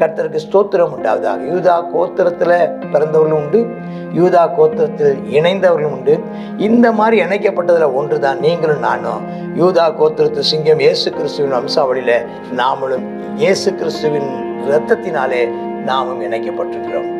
கர்த்தருக்கு ஸ்தோத்திரம் உண்டாவதாக. யூதா கோத்திரத்தில் பிறந்தவர்களும் உண்டு, யூதா கோத்திரத்தில் இணைந்தவர்களும் உண்டு. இந்த மாதிரி இணைக்கப்பட்டதில் ஒன்று தான் நீங்களும் நானும். யூதா கோத்திரத்து சிங்கம் இயேசு கிறிஸ்துவின் வம்சாவளியில் நாமளும் இயேசு கிறிஸ்துவின் இரத்தத்தினாலே நாமும் இணைக்கப்பட்டிருக்கிறோம்.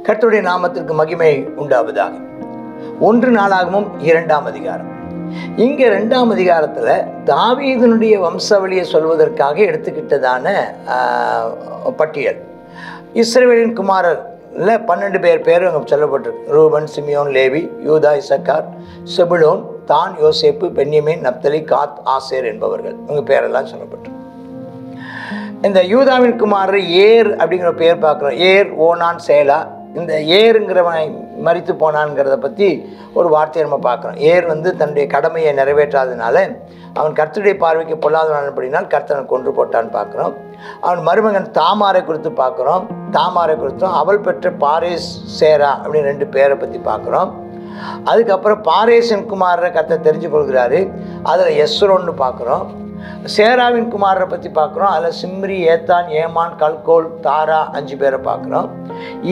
கர்த்தருடைய நாமத்திற்கு மகிமை உண்டாவதாக. 1 நாளாகமம் 2ஆம் அதிகாரம். இங்க 2ஆம் அதிகாரத்துல தாவீதினுடைய வம்சாவளியை சொல்வதற்காக எடுத்துக்கிட்டதான பட்டியல். இஸ்ரவேலின் குமாரர்ல 12 பேர் அங்கே சொல்லப்பட்டிருக்கு. ரூபன், சிமியோன், லேவி, யூதா, இசக்கார், செபுலோன், தான், யோசேப்பு, பென்யமீன், நப்தலி, காத், ஆசேர் என்பவர்கள் இவங்க பேரெல்லாம் சொல்லப்பட்டிருக்கு. இந்த யூதாவின் குமாரர் ஏர் அப்படிங்கிற பேர் பார்க்குறோம். ஏர், ஓனான், சேலா. இந்த ஏருங்கிறவன் மரித்து போனான்ங்கிறத பற்றி ஒரு வார்த்தையை நம்ம பார்க்குறோம். ஏர் தன்னுடைய கடமையை நிறைவேற்றாதனால அவன் கர்த்தருடைய பார்வைக்கு பொல்லாதவன் அப்படினால் கர்த்தனை கொன்று போட்டான்னு பார்க்குறோம். அவன் மருமகன் தாமாரை குறித்து பார்க்குறோம். தாமாரை குறித்தும் அவள் பெற்ற பாரேஸ், சேரா அப்படின்னு 2 பேரை பற்றி பார்க்குறோம். அதுக்கப்புறம் பாரேசின் குமாரரை கர்த்தர் தெரிஞ்சு கொள்கிறாரு. அதில் எஸ்ரோன்னு பார்க்குறோம். சேராவின் குமாரரை பற்றி பார்க்குறோம். அதில் சிம்ரி, ஏத்தான், ஏமான், கல்கோல், தாரா 5 பேரை பார்க்குறோம்.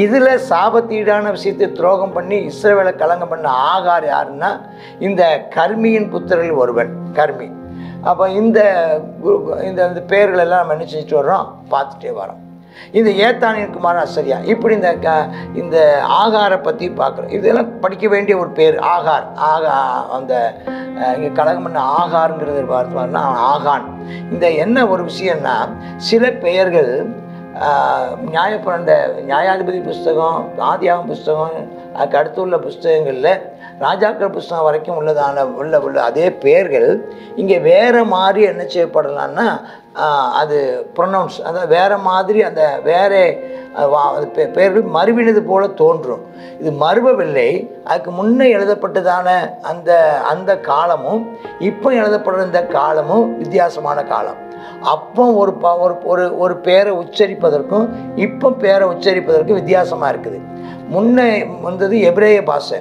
இதில் சாபத்தீடான விஷயத்தை துரோகம் பண்ணி இஸ்ரவேலை கலங்கம் பண்ண ஆகார் யாருன்னா இந்த கர்மியின் புத்திரர்கள் ஒருவன், கர்மி. அப்போ இந்த பேர்கள் எல்லாம் நம்ம என்ன செஞ்சுட்டு வர்றோம், பார்த்துட்டே வரோம். இந்த ஏத்தானின் குமாரன் அசரியா. இப்படி இந்த ஆகாரை பற்றி பார்க்குறோம். இதெல்லாம் படிக்க வேண்டிய ஒரு பேர் ஆகார். அந்த இங்கே கலகம் பண்ண ஆகாருங்கிறது பார்த்தோம்னா ஆகான். இந்த என்ன ஒரு விஷயம்னா சில பெயர்கள் நியாயாதிபதி புஸ்தகம், ஆதியாகம புஸ்தகம், அதுக்கு அடுத்து உள்ள புஸ்தகங்களில் ராஜாக்கள் புஸ்தகம் வரைக்கும் உள்ள அதே பெயர்கள் இங்கே வேறு மாதிரி என்ன செய்யப்படலான்னா அது ப்ரொனவுன்ஸ், அதாவது வேறு மாதிரி அந்த வேறு பெயர்கள் மறுவினது போல தோன்றும். இது மறுவவில்லை. அதுக்கு முன்னே எழுதப்பட்டதான அந்த காலமும் இப்போ எழுதப்படுற இந்த காலமும் வித்தியாசமான காலம். அப்போ ஒரு பேரை உச்சரிப்பதற்கும் இப்போ பேரை உச்சரிப்பதற்கும் வித்தியாசமாக இருக்குது. முன்னே வந்தது எபிரேய பாஷை.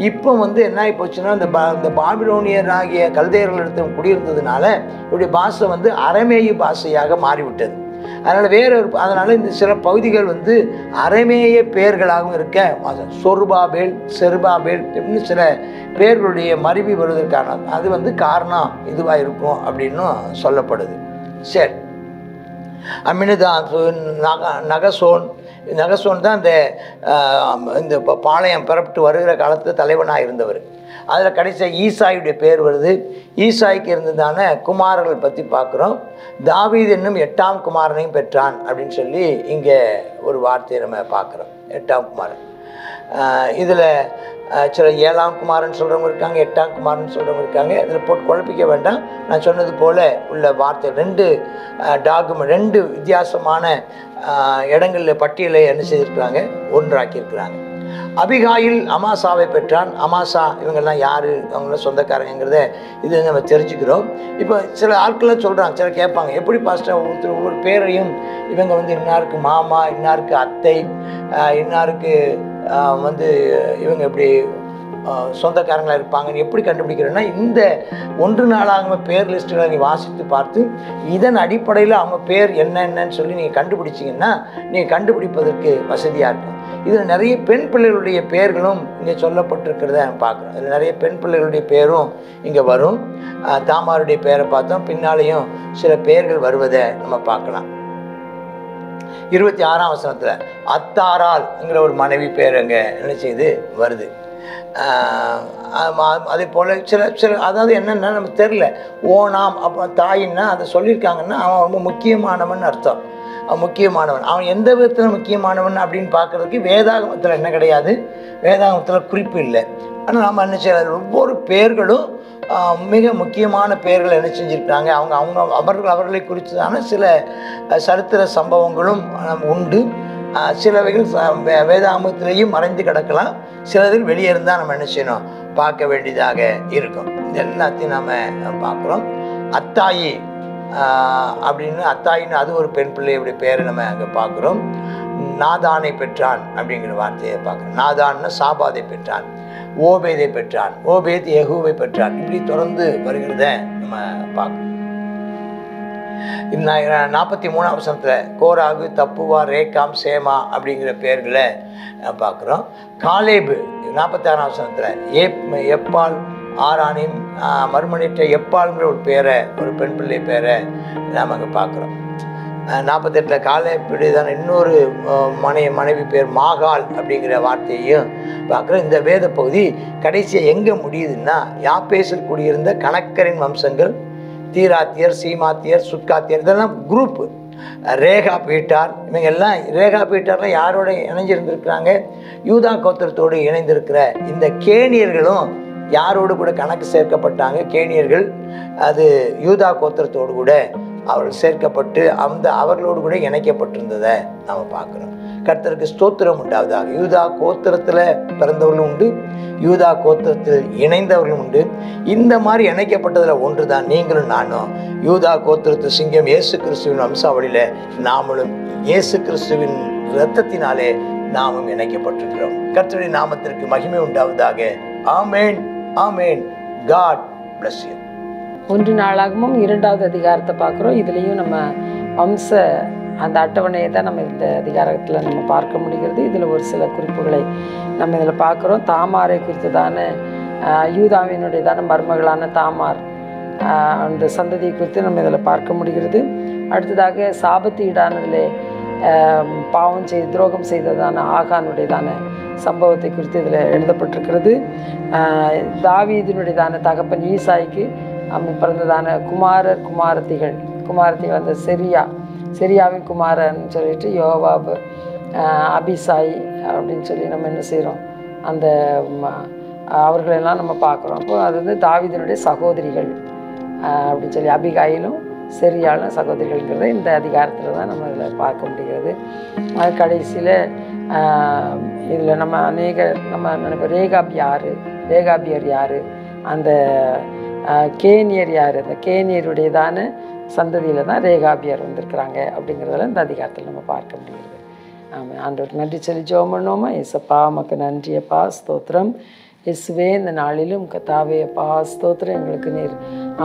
இப்போ என்ன ஆகி போச்சுன்னா இந்த பாபிலோனியர் ஆகிய கல்தேயர்கள் எடுத்து குடியிருந்ததுனால இப்படி பாஷை அரமேய பாஷையாக மாறிவிட்டது. அதனால் இந்த சில பகுதிகள் அரமேய பெயர்களாகவும் இருக்க சொர்பாபேல், செருபாபேல் இப்படின்னு சில பெயர்களுடைய மருவி வருவதற்கான அது காரணம் இதுவாக இருக்கும் அப்படின்னும் சொல்லப்படுது. சரி, அமினுதான், நகசோன், நகசோன் தான் இந்த பாளையம் பெறப்பட்டு வருகிற காலத்தில் தலைவனாக இருந்தவர். அதில் கடைசியாக ஈசாயுடைய பேர் வருது. ஈசாய்க்கு இருந்ததான குமாரர்கள் பற்றி பார்க்குறோம். தாவீது என்னும் 8ஆம் குமாரனையும் பெற்றான் அப்படின்னு சொல்லி இங்கே ஒரு வார்த்தையை நம்ம பார்க்குறோம். 8ஆம் குமாரன். இதில் சில 7ஆம் குமாரன் சொல்கிறவங்க இருக்காங்க, 8ஆம் குமாரன் சொல்கிறவங்க இருக்காங்க. இதில் போட்டு குழப்பிக்க வேண்டாம். நான் சொன்னது போல் உள்ள வார்த்தை 2 டாக்குமெண்ட் 2 வித்தியாசமான இடங்களில் பட்டியலை என்ன செய்திருக்கிறாங்க, ஒன்றாக்கியிருக்கிறாங்க. அபிகாயில் அமாசாவை பெற்றான். அமாசா இவங்கெல்லாம் யார், அவங்களாம் சொந்தக்காரங்கிறத இது நம்ம தெரிஞ்சுக்கிறோம். இப்போ சில ஆட்கள்லாம் சொல்கிறாங்க, சில கேட்பாங்க, எப்படி பாஸ்டர் ஒவ்வொரு பேரையும் இவங்க இன்னாருக்கு மாமா, இன்னாருக்கு அத்தை, இன்னாருக்கு இவங்க எப்படி சொந்தக்காரங்களாக இருப்பாங்கன்னு எப்படி கண்டுபிடிக்கிறேன்னா, இந்த 1 நாளாக பேர் லிஸ்ட்டுகளை நீ வாசித்து பார்த்து இதன் அடிப்படையில் அவங்க பேர் என்னென்னு சொல்லி நீங்கள் கண்டுபிடிச்சிங்கன்னா நீங்கள் கண்டுபிடிப்பதற்கு வசதியாக இருக்கும். இதில் நிறைய பெண் பிள்ளைகளுடைய பெயர்களும் இங்கே சொல்லப்பட்டிருக்கிறத பார்க்குறோம். இதில் நிறைய பெண் பிள்ளைகளுடைய பேரும் இங்கே வரும். தாமாருடைய பேரை பார்த்தோம், பின்னாலேயும் சில பெயர்கள் வருவதை நம்ம பார்க்கலாம். 26ஆம் வசனத்தில் அத்தாரால்ங்கிற ஒரு மனைவி பேர் அங்கே என்ன செய்து வருது. அதே போல் சில அதாவது என்னென்னா நமக்கு தெரில. ஓனாம் அப்போ தாயின்னா அதை சொல்லியிருக்காங்கன்னா அவன் ரொம்ப முக்கியமானவன் அர்த்தம். முக்கியமானவன் அவன் எந்த விதத்தில் முக்கியமானவன் அப்படின்னு பார்க்குறதுக்கு வேதாகமத்தில் என்ன கிடையாது, வேதாகமத்தில் குறிப்பு இல்லை. ஆனால் நாம் என்ன செய்யறது, ஒவ்வொரு பேர்களும் மிக முக்கியமான பெயர்கள் என்ன செஞ்சுருக்காங்க. அவர்களை குறித்ததான சில சரித்திர சம்பவங்களும் உண்டு. சிலவைகள் வேதாகமத்திலேயும் மறைந்து கிடக்கலாம், சிலதில் வெளியே இருந்தால் நம்ம என்ன செய்யணும், பார்க்க வேண்டியதாக இருக்கும். இது எல்லாத்தையும் நாம் பார்க்குறோம். அத்தாயி அப்படின்னு அத்தாயின்னு அது ஒரு பெண் பிள்ளையுடைய பேரை நம்ம அங்கே பார்க்குறோம். நாதானை பெற்றான் அப்படிங்கிற வார்த்தையை பார்க்குறோம். நாதான்னு சாபாதை பெற்றான், ஓபேதை பெற்றான், ஓபேத் யெகூவை பெற்றான். இப்படி தொடர்ந்து வருகிறத நம்ம பார்க்கணும். 43ஆம் வசனத்தில் கோராகு, தப்புவா, ரேகாம், சேமா அப்படிங்கிற பெயர்களை பார்க்குறோம். காலேபு 46ஆம் வசனத்தில் எப்பால், ஆரானின் மறுமணிட்ட எப்பால்ங்கிற ஒரு பேரை, ஒரு பெண் பிள்ளை பேரை நாம் அங்கே பார்க்குறோம். 48 காலேபுடையதான இன்னொரு மனைவி பேர் மாகால் அப்படிங்கிற வார்த்தையையும் பார்க்குறோம். இந்த வேத பகுதி கடைசியாக எங்கே முடியுதுன்னா, யாப்பேசில் குடியிருந்த கணக்கரின் வம்சங்கள், தீராத்தியர், சீமாத்தியர், சுட்காத்தியர், இதெல்லாம் குரூப்பு. ரேகா பீட்டார், இவங்க எல்லாம் ரேகா பீட்டாரில் யாரோட இணைஞ்சிருந்திருக்கிறாங்க, யூதா கோத்திரத்தோடு இணைந்திருக்கிற இந்த கேனியர்களும் யாரோடு கூட கணக்கு சேர்க்கப்பட்டாங்க. கேனியர்கள் அது யூதா கோத்திரத்தோடு கூட அவர்கள் சேர்க்கப்பட்டு அவர்களோடு கூட இணைக்கப்பட்டிருந்ததை நாம் பார்க்குறோம். கர்த்தருக்கு ஸ்தோத்திரம் உண்டாவதாக. யூதா கோத்திரத்தில் பிறந்தவர்களும் உண்டு, யூதா கோத்திரத்தில் இணைந்தவர்களும் உண்டு. இந்த மாதிரி இணைக்கப்பட்டதில் ஒன்று தான் நீங்களும் நானும். யூதா கோத்திரத்து சிங்கம் இயேசு கிறிஸ்துவின் வம்சாவளியில் நாமளும் இயேசு கிறிஸ்துவின் இரத்தத்தினாலே நாமும் இணைக்கப்பட்டிருக்கிறோம். கர்த்தருடைய நாமத்திற்கு மகிமை உண்டாவதாக. ஆமேன், ஆமேன். God bless you. 1 நாளாகமும் 2வது அதிகாரத்தை பார்க்குறோம். இதுலேயும் நம்ம வம்ச அந்த அட்டவணையை தான் நம்ம இந்த அதிகாரத்தில் நம்ம பார்க்க முடிகிறது. இதில் ஒரு சில குறிப்புகளை நம்ம இதில் பார்க்குறோம். தாமாரை குறித்ததான யூதாவினுடையதான மருமகளான தாமார் அந்த சந்ததியை குறித்து நம்ம இதில் பார்க்க முடிகிறது. அடுத்ததாக சாபத்து ஈடானதில் பாவம் துரோகம் செய்ததான ஆகானுடையதான சம்பவத்தை குறித்து இதில் எழுதப்பட்டிருக்கிறது. தாவீதினுடையதான தகப்பன் ஈசாய்க்கு பிறந்ததான குமாரத்திகள் அந்த செரியாவின் குமாரன் சொல்லிட்டு யோவாபு, அபிசாய் அப்படின்னு சொல்லி நம்ம என்ன செய்கிறோம், அந்த அவர்களெல்லாம் நம்ம பார்க்குறோம். அப்போ அது தாவீதினுடைய சகோதரிகள் அப்படின்னு சொல்லி அபிகாயிலும் செரியாலும் சகோதரிகள்ங்கிறத இந்த அதிகாரத்தில் தான் நம்ம இதில் பார்க்க முடிகிறது. அது கடைசியில் இதில் நம்ம நினைப்போம் ரேகாபியர் யார், அந்த கேனியர் யார், அந்த கேனியருடையதான சந்ததியில் தான் ரேகாபியர் வந்திருக்கிறாங்க அப்படிங்கிறதெல்லாம் இந்த அதிகாரத்தில் நம்ம பார்க்க முடிகிறது. ஆமாம், ஆண்டவர் நன்றி சொல்லி ஜெபம் பண்ணுவோமா. ஏசப்பா உமக்கு நன்றியப்பா, ஸ்தோத்திரம். இயேசுவே இந்த நாளிலும் கர்த்தாவே அப்பா ஸ்தோத்திரம், எங்களுக்கு நீர்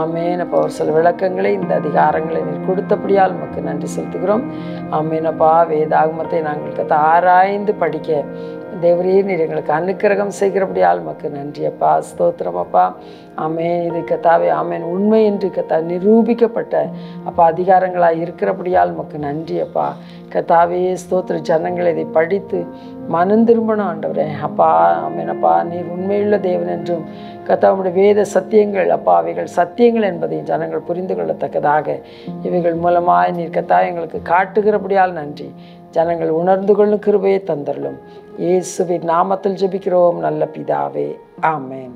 ஆமேனப்பா ஒரு சில விளக்கங்களை இந்த அதிகாரங்களை நீர் கொடுத்தபடியால் உமக்கு நன்றி செலுத்துகிறோம். ஆமேனப்பா வேதாகமத்தை நாங்கள் ஆராய்ந்து படிக்க தேவரே நீர் எங்களுக்கு அனுக்கிரகம் செய்கிறபடியால் உமக்கு நன்றி அப்பா. ஸ்தோத்திரம் அப்பா. ஆமென். இது கர்த்தாவே ஆமென் உண்மை என்று நிரூபிக்கப்பட்ட அப்பா அதிகாரங்களாக இருக்கிறபடியால் உமக்கு நன்றி அப்பா. கர்த்தாவே ஸ்தோத்திர ஜனங்கள் இதை படித்து மனம் திரும்பணும் ஆண்டவரே அப்பா. ஆமென் அப்பா. நீர் உண்மையுள்ள தேவன் என்றும் கர்த்தாவுடைய வேத சத்தியங்கள் அப்பா அவைகள் சத்தியங்கள் என்பதை ஜனங்கள் புரிந்து கொள்ளத்தக்கதாக இவைகள் மூலமாக நீர் கர்த்தா எங்களுக்கு காட்டுகிறபடியால் நன்றி. ஜனங்கள் உணர்ந்து கொள்ளும் கிருபையை தந்தரலும். இயேசுவின் நாமத்தில் ஜெபிக்கிறோம் நல்ல பிதாவே. ஆமென்.